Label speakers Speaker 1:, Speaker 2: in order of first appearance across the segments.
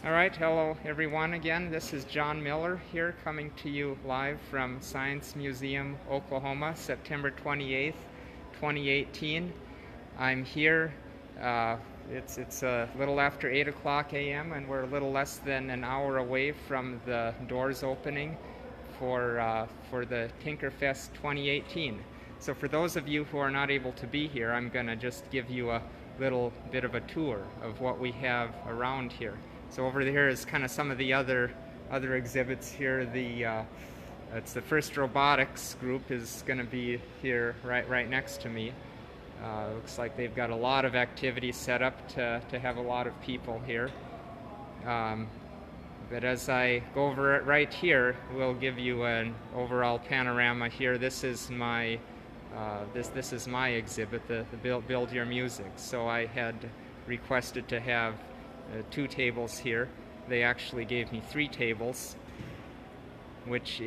Speaker 1: All right, hello everyone again. This is John Miller here coming to you live from Science Museum, Oklahoma, September 28th, 2018. I'm here. Uh, it's a little after 8 o'clock a.m. and we're a little less than an hour away from the doors opening for the Tinkerfest 2018. So for those of you who are not able to be here, I'm going to just give you a little bit of a tour of what we have around here. So over here is kind of some of the other exhibits here. It's the First Robotics group is going to be here right next to me. Looks like they've got a lot of activities set up to have a lot of people here. But as I go over it right here, we'll give you an overall panorama here. This is my this is my exhibit, the Build Your Music. So I had requested to have 2 tables here. They actually gave me 3 tables, which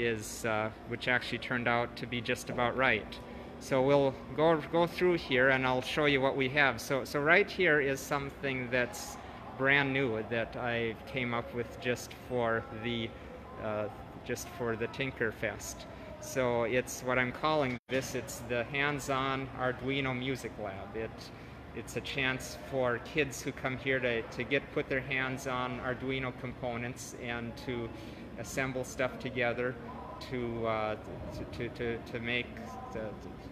Speaker 1: actually turned out to be just about right. So we'll go through here and I'll show you what we have. So right here is something that's brand new that I came up with just for the Tinkerfest. So it's what I'm calling this. It's the hands-on Arduino Music Lab. It's a chance for kids who come here to put their hands on Arduino components and to assemble stuff together to make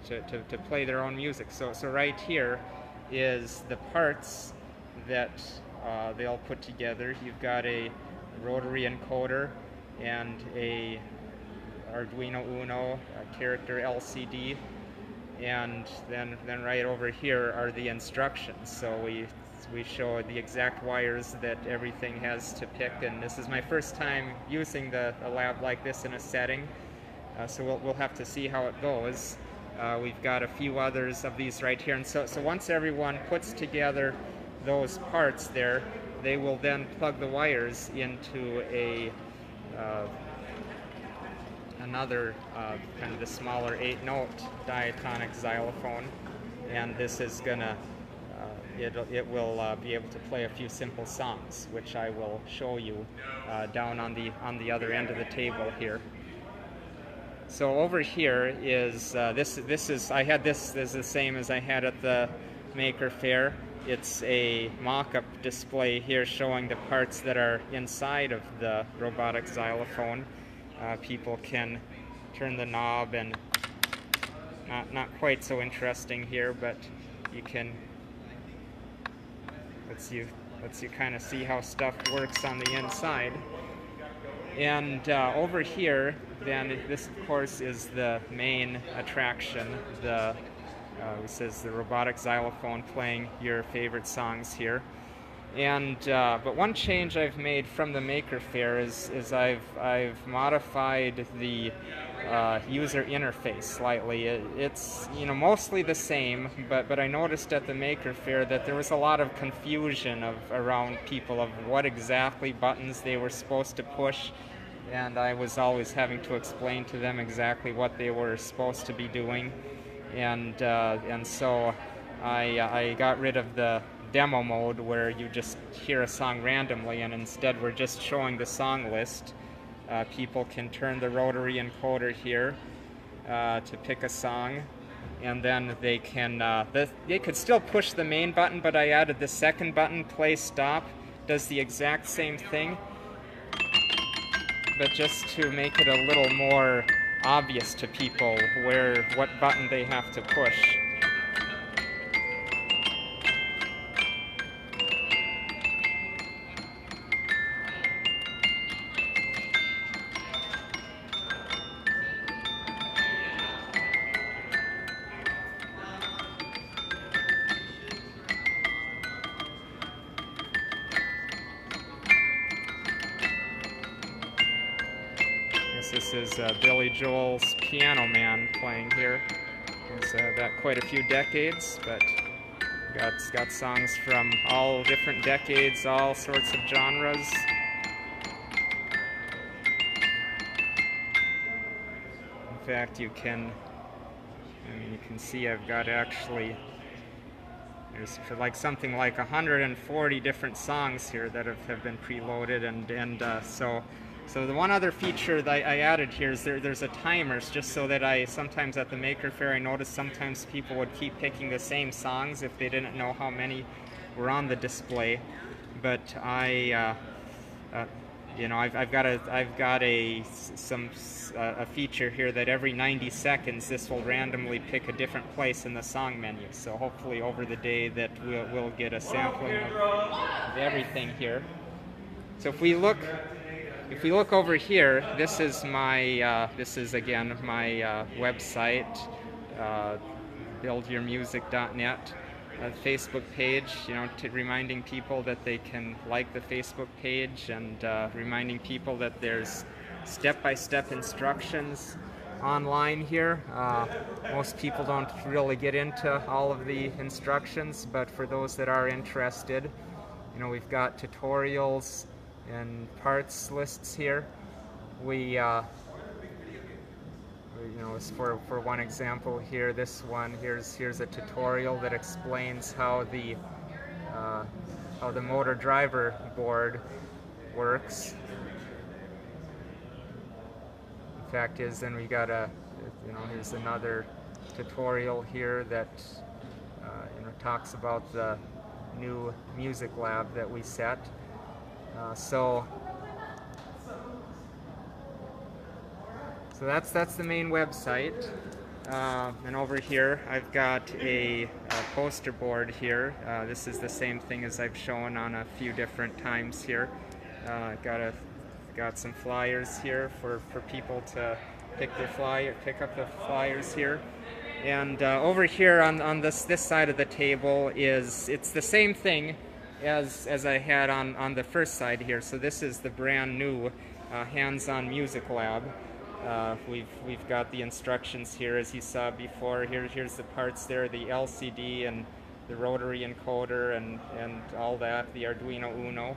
Speaker 1: to play their own music. So right here is the parts that they all put together. You've got a rotary encoder and a Arduino Uno, a character LCD, and then right over here are the instructions. So we show the exact wires that everything has to pick, and this is my first time using a lab like this in a setting, so we'll have to see how it goes. We've got a few others of these right here, and so once everyone puts together those parts there, they will then plug the wires into another kind of the smaller 8-note diatonic xylophone, and this is gonna it will be able to play a few simple songs, which I will show you down on the other end of the table here. So over here is this is I had this is the same as I had at the Maker Faire. It's a mock-up display here showing the parts that are inside of the robotic xylophone. People can turn the knob, and not quite so interesting here, but you can lets you kind of see how stuff works on the inside. And over here, then this of course is the main attraction. This is the robotic xylophone playing your favorite songs here. And but one change I've made from the Maker Faire is I've modified the user interface slightly. It's mostly the same, but I noticed at the Maker Faire that there was a lot of confusion around people of what exactly buttons they were supposed to push, and I was always having to explain to them exactly what they were supposed to be doing, and so I got rid of the demo mode where you just hear a song randomly, and instead we're just showing the song list. People can turn the rotary encoder here to pick a song, and then they could still push the main button, but I added the second button, play stop, does the exact same thing, but just to make it a little more obvious to people what button they have to push. This is Billy Joel's Piano Man playing here. He's got quite a few decades, but got songs from all different decades, all sorts of genres. In fact, you can see I've got actually There's like something like 140 different songs here that have been preloaded, and so the one other feature that I added here is there's a timers, just so that sometimes at the Maker Faire I noticed sometimes people would keep picking the same songs if they didn't know how many were on the display. But I've got a feature here that every 90 seconds this will randomly pick a different place in the song menu. So hopefully over the day that we'll get a sampling of everything here. So if we look over here, this is again my website, buildyourmusic.net. Facebook page, reminding people that they can like the Facebook page, and reminding people that there's step-by-step instructions online here. Most people don't really get into all of the instructions, but for those that are interested, we've got tutorials and parts lists here. For one example here, here's a tutorial that explains how the motor driver board works. The fact is, then we got here's another tutorial here that talks about the new music lab that we set. So that's the main website, and over here I've got a poster board here. This is the same thing as I've shown on a few different times here. Got some flyers here for people to pick up the flyers here. And over here on this side of the table it's the same thing as I had on the first side here. So this is the brand new hands-on music lab. We've got the instructions here, as you saw before. Here's the parts there, the LCD and the rotary encoder and all that, the Arduino Uno.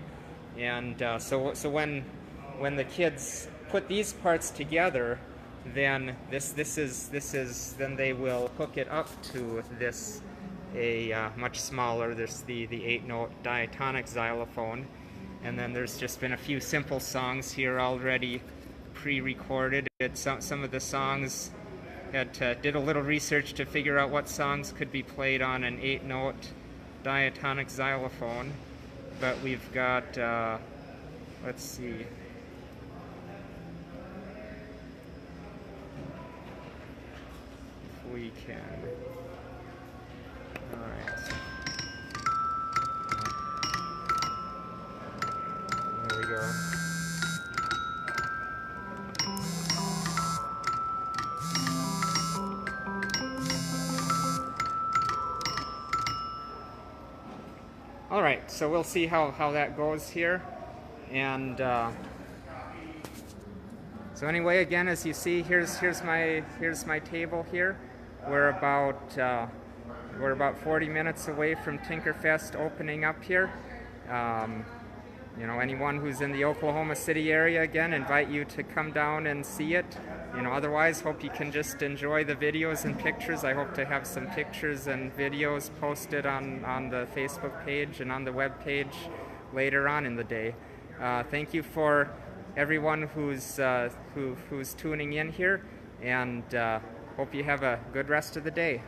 Speaker 1: And so when the kids put these parts together, then then they will hook it up to a much smaller, there's the 8-note diatonic xylophone. And then there's just been a few simple songs here already pre-recorded. Some of the songs did a little research to figure out what songs could be played on an 8-note diatonic xylophone. But we've got, let's see. If we can. All right. There we go. All right, so we'll see how that goes here. And so anyway, again, as you see, here's my table here. We're about 40 minutes away from Tinkerfest opening up here. Anyone who's in the Oklahoma City area, again, invite you to come down and see it. Otherwise, hope you can just enjoy the videos and pictures. I hope to have some pictures and videos posted on the Facebook page and on the web page later on in the day. Thank you for everyone who's tuning in here, and hope you have a good rest of the day.